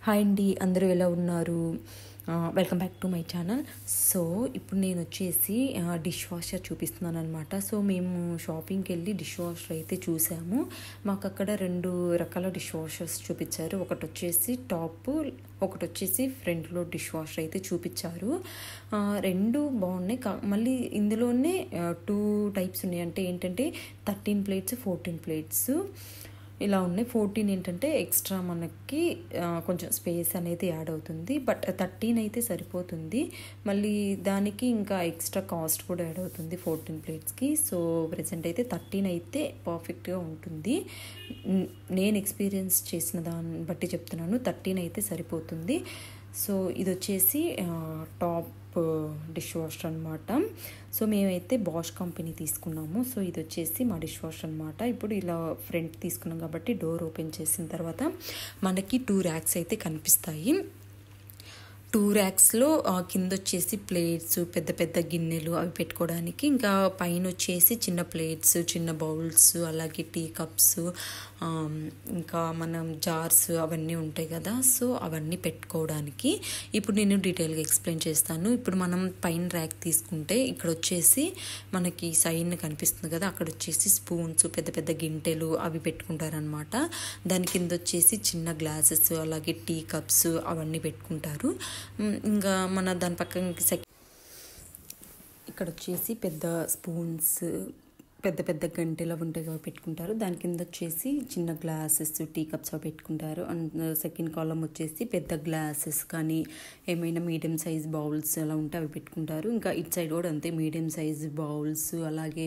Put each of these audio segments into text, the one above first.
Hi అండి, అందరూ ఎలా ఉన్నారు? Welcome back to my channel. So ఇప్పుడు నేను వచ్చేసి డిష్ వాషర్ చూపిస్తున్నాను అనమాట. సో మేము షాపింగ్కి వెళ్ళి డిష్ వాషర్ అయితే చూసాము. మాకు అక్కడ 2 రకాల డిష్ వాషర్స్ చూపించారు. ఒకటి వచ్చేసి టాప్, ఒకటి వచ్చేసి ఫ్రంట్లో డిష్ వాషర్ అయితే చూపించారు. 2 బాగున్నాయి. మళ్ళీ ఇందులోనే 2 టైప్స్ ఉన్నాయి. అంటే ఏంటంటే 13 ప్లేట్స్, 14 ప్లేట్స్ ఇలా ఉన్నాయి. 14 ఏంటంటే ఎక్స్ట్రా మనకి కొంచెం స్పేస్ అనేది యాడ్ అవుతుంది. బట్ 13 అయితే సరిపోతుంది. మళ్ళీ దానికి ఇంకా ఎక్స్ట్రా కాస్ట్ కూడా యాడ్ అవుతుంది 14 ప్లేట్స్కి. సో ప్రెజెంట్ అయితే 13 అయితే పర్ఫెక్ట్గా ఉంటుంది. నేను ఎక్స్పీరియన్స్ చేసిన దాన్ని బట్టి చెప్తున్నాను, 13 అయితే సరిపోతుంది. సో ఇది వచ్చేసి టాప్ డిష్ వాషర్ అనమాట. సో మేమైతే బాష్ కంపెనీ తీసుకున్నాము. సో ఇది వచ్చేసి మా డిష్ వాషర్ అనమాట. ఇప్పుడు ఇలా ఫ్రంట్ తీసుకున్నాం కాబట్టి డోర్ ఓపెన్ చేసిన తర్వాత మనకి 2 ర్యాక్స్ అయితే కనిపిస్తాయి. 2 ర్యాక్స్లో కింద వచ్చేసి ప్లేట్స్, పెద్ద పెద్ద గిన్నెలు అవి పెట్టుకోవడానికి, ఇంకా పైన వచ్చేసి చిన్న ప్లేట్స్, చిన్న బౌల్స్, అలాగే టీ కప్స్, ఇంకా మనం జార్స్ అవన్నీ ఉంటాయి కదా. సో అవన్నీ పెట్టుకోవడానికి ఇప్పుడు నేను డీటెయిల్గా ఎక్స్ప్లెయిన్ చేస్తాను. ఇప్పుడు మనం పైన ర్యాక్ తీసుకుంటే ఇక్కడ వచ్చేసి మనకి సైన్ కనిపిస్తుంది కదా, అక్కడ వచ్చేసి స్పూన్స్, పెద్ద పెద్ద గింటెలు అవి పెట్టుకుంటారనమాట. దాని కింద వచ్చేసి చిన్న గ్లాసెస్, అలాగే టీ కప్స్ అవన్నీ పెట్టుకుంటారు. ఇంకా మన దాని పక్కన ఇక్కడ వచ్చేసి పెద్ద స్పూన్స్, పెద్ద పెద్ద గంటెలు ఉంటాయి అవి పెట్టుకుంటారు. దాని కింద వచ్చేసి చిన్న గ్లాసెస్, టీ కప్స్ అవి పెట్టుకుంటారు. అండ్ సెకండ్ కాలం వచ్చేసి పెద్ద గ్లాసెస్ కానీ ఏమైనా మీడియం సైజ్ బౌల్స్ అలా ఉంటే అవి పెట్టుకుంటారు. ఇంకా ఇటు సైడ్ కూడా అంతే, మీడియం సైజ్ బౌల్స్, అలాగే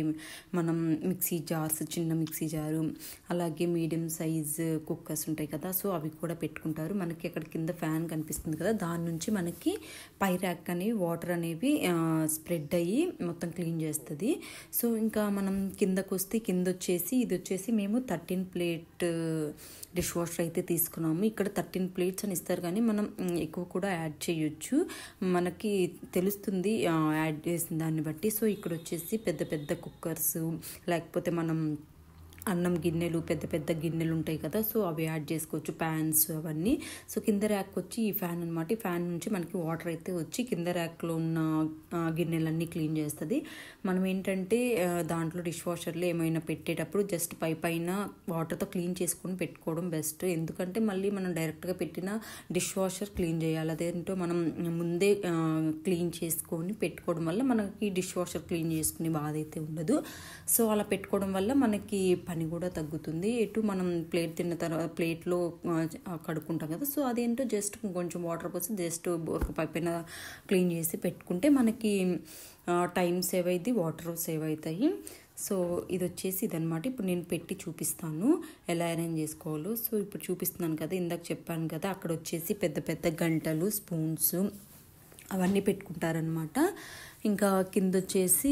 మనం మిక్సీ జార్స్, చిన్న మిక్సీ జారు, అలాగే మీడియం సైజ్ కుక్కర్స్ ఉంటాయి కదా. సో అవి కూడా పెట్టుకుంటారు. మనకి అక్కడ కింద ఫ్యాన్ కనిపిస్తుంది కదా, దాని నుంచి మనకి పై ర్యాక్ అనేవి వాటర్ అనేవి స్ప్రెడ్ అయ్యి మొత్తం క్లీన్ చేస్తుంది. సో ఇంకా మనం కిందకు వస్తే కింద వచ్చేసి ఇది వచ్చేసి మేము 13 ప్లేట్ డిష్ వాషర్ అయితే తీసుకున్నాము. ఇక్కడ 13 ప్లేట్స్ అని ఇస్తారు, కానీ మనం ఎక్కువ కూడా యాడ్ చేయొచ్చు, మనకి తెలుస్తుంది యాడ్ చేసిన దాన్ని బట్టి. సో ఇక్కడ వచ్చేసి పెద్ద పెద్ద కుక్కర్స్, లేకపోతే మనం అన్నం గిన్నెలు, పెద్ద పెద్ద గిన్నెలు ఉంటాయి కదా, సో అవి యాడ్ చేసుకోవచ్చు, ప్యాన్స్ అవన్నీ. సో కింద ర్యాక్ వచ్చి ఈ ఫ్యాన్ అనమాట. ఈ ఫ్యాన్ నుంచి మనకి వాటర్ అయితే వచ్చి కింద ర్యాక్లో ఉన్న గిన్నెలన్నీ క్లీన్ చేస్తుంది. మనం ఏంటంటే దాంట్లో డిష్ వాషర్లో ఏమైనా పెట్టేటప్పుడు జస్ట్ పైన వాటర్తో క్లీన్ చేసుకొని పెట్టుకోవడం బెస్ట్. ఎందుకంటే మళ్ళీ మనం డైరెక్ట్గా పెట్టిన డిష్ వాషర్ క్లీన్ చేయాలి. అదేంటో మనం ముందే క్లీన్ చేసుకొని పెట్టుకోవడం వల్ల మనకి డిష్ వాషర్ క్లీన్ చేసుకునే బాధ అయితే ఉండదు. సో అలా పెట్టుకోవడం వల్ల మనకి పని కూడా తగ్గుతుంది. ఎటు మనం ప్లేట్ తిన్న తర్వాత ప్లేట్లో కడుక్కుంటాం కదా, సో అదేంటో జస్ట్ కొంచెం వాటర్ పోసి జస్ట్ ఒక పైన క్లీన్ చేసి పెట్టుకుంటే మనకి టైం సేవ్ అయింది, వాటర్ సేవ్ అవుతాయి. సో ఇది వచ్చేసి ఇదనమాట. ఇప్పుడు నేను పెట్టి చూపిస్తాను ఎలా అరేంజ్ చేసుకోవాలో. సో ఇప్పుడు చూపిస్తున్నాను కదా, ఇందాక చెప్పాను కదా, అక్కడ వచ్చేసి పెద్ద పెద్ద గంటలు, స్పూన్స్ అవన్నీ పెట్టుకుంటారనమాట. ఇంకా కింద వచ్చేసి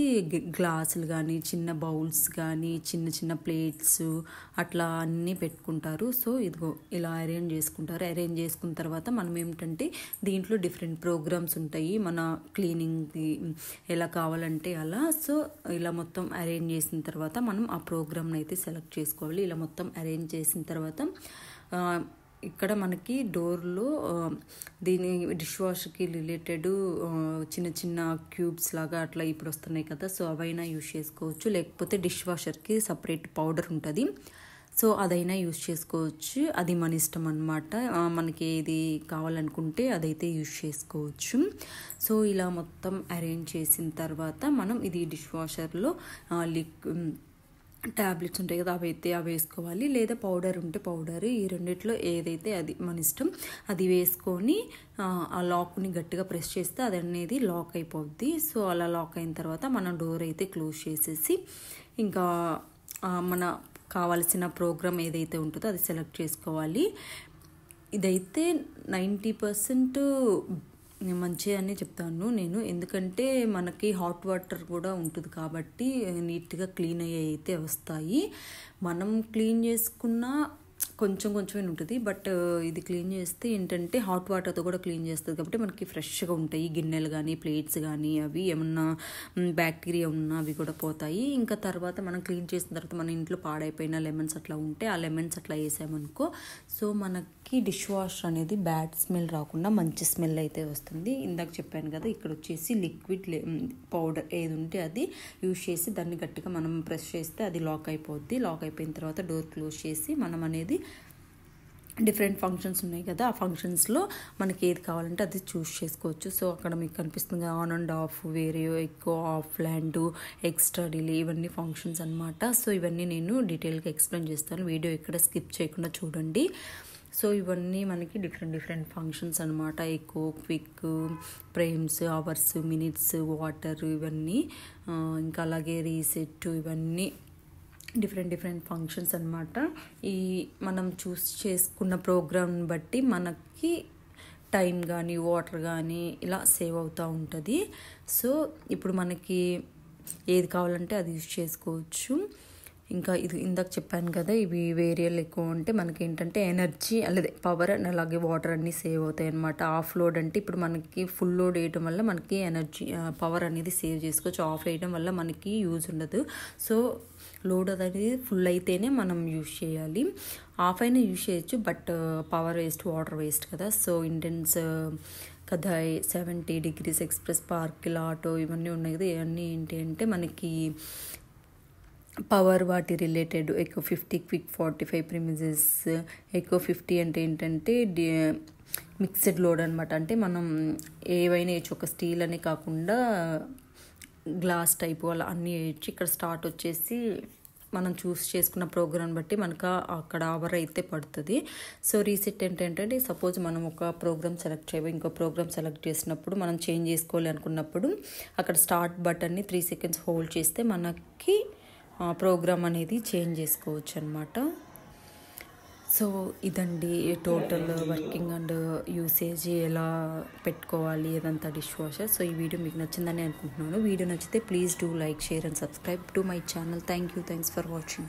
గ్లాసులు కానీ, చిన్న బౌల్స్ కానీ, చిన్న చిన్న ప్లేట్స్ అట్లా అన్నీ పెట్టుకుంటారు. సో ఇదిగో ఇలా అరేంజ్ చేసుకుంటారు. అరేంజ్ చేసుకున్న తర్వాత మనం ఏమిటంటే దీంట్లో డిఫరెంట్ ప్రోగ్రామ్స్ ఉంటాయి, మన క్లీనింగ్కి ఎలా కావాలంటే అలా. సో ఇలా మొత్తం అరేంజ్ చేసిన తర్వాత మనం ఆ ప్రోగ్రామ్ని అయితే సెలెక్ట్ చేసుకోవాలి. ఇలా మొత్తం అరేంజ్ చేసిన తర్వాత ఇక్కడ మనకి డోర్లో దీని డిష్ వాషర్కి రిలేటెడ్ చిన్న చిన్న క్యూబ్స్ లాగా అట్లా ఇప్పుడు వస్తున్నాయి కదా, సో అవైనా యూజ్ చేసుకోవచ్చు. లేకపోతే డిష్ వాషర్కి సపరేట్ పౌడర్ ఉంటుంది, సో అదైనా యూజ్ చేసుకోవచ్చు. అది మన ఇష్టం అన్నమాట. మనకి ఏది కావాలనుకుంటే అదైతే యూజ్ చేసుకోవచ్చు. సో ఇలా మొత్తం అరేంజ్ చేసిన తర్వాత మనం ఇది డిష్ వాషర్లో ట్యాబ్లెట్స్ ఉంటాయి కదా, అవి వేసుకోవాలి, లేదా పౌడర్ ఉంటే పౌడర్, ఈ రెండిట్లో ఏదైతే అది మన ఇష్టం. అది వేసుకొని ఆ లాక్ని గట్టిగా ప్రెస్ చేస్తే అది అనేది లాక్ అయిపోద్ది. సో అలా లాక్ అయిన తర్వాత మనం డోర్ అయితే క్లోజ్ చేసేసి ఇంకా మన కావాల్సిన ప్రోగ్రామ్ ఏదైతే ఉంటుందో అది సెలెక్ట్ చేసుకోవాలి. ఇదైతే 90% మంచిగా అని చెప్తాను నేను, ఎందుకంటే మనకి హాట్ వాటర్ కూడా ఉంటుంది కాబట్టి నీట్గా క్లీన్ అయ్యి అయితే వస్తాయి. మనం క్లీన్ చేసుకున్న కొంచెం కొంచెమే ఉంటుంది. బట్ ఇది క్లీన్ చేస్తే ఏంటంటే హాట్ వాటర్తో కూడా క్లీన్ చేస్తుంది కాబట్టి మనకి ఫ్రెష్గా ఉంటాయి గిన్నెలు కానీ ప్లేట్స్ కానీ. అవి ఏమన్నా బ్యాక్టీరియా ఉన్నా అవి కూడా పోతాయి. ఇంకా తర్వాత మనం క్లీన్ చేసిన తర్వాత మన ఇంట్లో పాడైపోయిన లెమన్స్ అట్లా ఉంటే ఆ లెమన్స్ అట్లా వేసామనుకో, సో మనకి డిష్ వాషర్ అనేది బ్యాడ్ స్మెల్ రాకుండా మంచి స్మెల్ అయితే వస్తుంది. ఇందాక చెప్పాను కదా, ఇక్కడ వచ్చేసి లిక్విడ్ పౌడర్ ఏది ఉంటే అది యూజ్ చేసి దాన్ని గట్టిగా మనం ప్రెస్ చేస్తే అది లాక్ అయిపోద్ది. లాక్ అయిపోయిన తర్వాత డోర్ క్లోజ్ చేసి మనం అనేది డిఫరెంట్ ఫంక్షన్స్ ఉన్నాయి కదా, ఆ ఫంక్షన్స్లో మనకి ఏది కావాలంటే అది చూస్ చేసుకోవచ్చు. సో అక్కడ మీకు కనిపిస్తుంది ఆన్ అండ్ ఆఫ్, వేరే ఎక్కువ ఆఫ్ ల్యాండ్, ఎక్స్ట్రా డిలే, ఇవన్నీ ఫంక్షన్స్ అనమాట. సో ఇవన్నీ నేను డీటెయిల్గా ఎక్స్ప్లెయిన్ చేస్తాను, వీడియో ఎక్కడ స్కిప్ చేయకుండా చూడండి. సో ఇవన్నీ మనకి డిఫరెంట్ ఫంక్షన్స్ అనమాట. ఎక్కువ quick, Prem's, hours, minutes, water, ఇవన్నీ ఇంకా అలాగే రీసెట్, ఇవన్నీ డిఫరెంట్ ఫంక్షన్స్ అనమాట. ఈ మనం చూస్ చేసుకున్న ప్రోగ్రామ్ బట్టి మనకి టైం కానీ వాటర్ కానీ ఇలా సేవ్ అవుతూ ఉంటుంది. సో ఇప్పుడు మనకి ఏది కావాలంటే అది యూజ్ చేసుకోవచ్చు. ఇంకా ఇది ఇందాక చెప్పాను కదా, ఇవి వేరియల్ ఎక్కువ ఉంటే మనకి ఏంటంటే ఎనర్జీ అలాగే పవర్ అండ్ అలాగే వాటర్ అన్నీ సేవ్ అవుతాయి అనమాట. ఆఫ్ లోడ్ అంటే ఇప్పుడు మనకి ఫుల్ లోడ్ వేయడం వల్ల మనకి ఎనర్జీ పవర్ అనేది సేవ్ చేసుకోవచ్చు. ఆఫ్ వేయడం వల్ల మనకి యూజ్ ఉండదు. సో లోడ్ అనేది ఫుల్ అయితేనే మనం యూజ్ చేయాలి. ఆఫ్ అయినా యూజ్ చేయొచ్చు, but power waste, water waste కదా. సో ఇంటెన్స్ కదా 70 degrees ఎక్స్ప్రెస్, పార్కిల్, ఆటో ఇవన్నీ ఉన్నాయి కదా, ఇవన్నీ ఏంటి అంటే మనకి పవర్ వాటి related. Eco 50 quick, 45 premises. Eco 50 అంటే ఏంటంటే మిక్స్డ్ లోడ్ అనమాట. అంటే మనం ఏవైనా వేయచ్చు, ఒక స్టీల్ అని కాకుండా గ్లాస్ టైపు అలా అన్నీ వేయచ్చు. ఇక్కడ స్టార్ట్ వచ్చేసి మనం చూస్ చేసుకున్న ప్రోగ్రామ్ బట్టి మనకు అక్కడ అవర్ అయితే పడుతుంది. సో రీసెట్ ఏంటంటే సపోజ్ మనం ఒక ప్రోగ్రామ్ సెలెక్ట్ చేయబోయి ఇంకో ప్రోగ్రామ్ సెలెక్ట్ చేసినప్పుడు మనం చేంజ్ చేసుకోవాలి అనుకున్నప్పుడు అక్కడ స్టార్ట్ బటన్ని 3 seconds హోల్డ్ చేస్తే మనకి ప్రోగ్రామ్ అనేది చేంజ్ చేసుకోవచ్చు అనమాట. సో ఇదండి టోటల్ వర్కింగ్ అండ్ యూసేజ్ ఎలా పెట్టుకోవాలి ఇదంతా డిష్ వాషర్. సో ఈ వీడియో మీకు నచ్చిందని అనుకుంటున్నాను. వీడియో నచ్చితే please do like, share and subscribe to my channel. Thanks for watching.